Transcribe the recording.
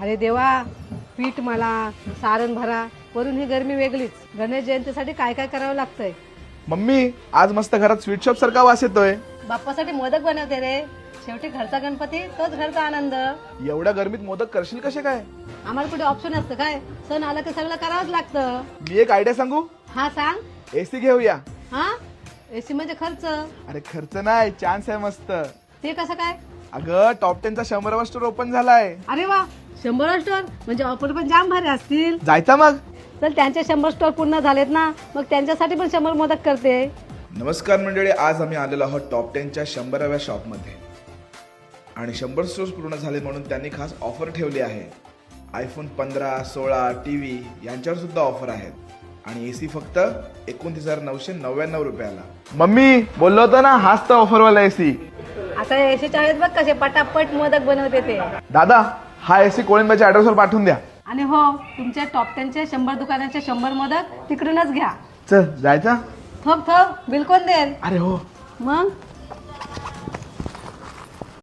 अरे देवा, पीठ मला सारण भरा, वरून ही गरमी वेगळीच. गणेश जयंतीसाठी काय काय करावं लागतंय. मम्मी आज मस्त घरात स्वीट शॉप सारखा वास येतोय. बाप्पासाठी मोदक बनवते रे. शेवटी घरचा गणपती तोच घरचा आनंद. एवढ्या गरमीत मोदक करशील कसे काय? आम्हाला कुठे ऑप्शन असतं काय? सण आला की सगळं करावंच लागतं. मी एक आयडिया सांगू. हा सांग. एसी घेऊया. हा, एसी म्हणजे खर्च. अरे खर्च नाही, चान्स आहे मस्त. ते कसं काय? अगं टॉप 10चा 100वा स्टोर ओपन झालाय. अरे वा, 100 स्टोर म्हणजे ऑफर पण जाम भारी असतील. जायचा मग. चल, त्यांचे 100 स्टोर पूर्ण झालेत ना, मग त्यांच्यासाठी पण 100 मोदक करते. नमस्कार मंडळी, आज आम्ही आलेलो आहोत टॉप 10च्या 100व्या शॉपमध्ये आणि 100 स्टोर्स पूर्ण झाले म्हणून त्यांनी खास ऑफर ठेवली आहे. आयफोन 15, 16 टीव्ही यांच्यावर सुद्धा ऑफर आहेत आणि एसी फक्त 29,999 रुपयाला. मम्मी बोललो होतो ना, हाच तर ऑफरवाला एसी. आता एसीच्या आहेत बघ कसे पटापट मोदक बनवते ते. दादा हा एसी कोळिंबाच्या ऍड्रेसवर पाठवून द्या. आणि हो, तुमच्या टॉप 10चे 100 दुकानाचे 100 मोदक तिकडूनच घ्या. चल जायचा. थोप बिल कोण देईल? अरे हो. मग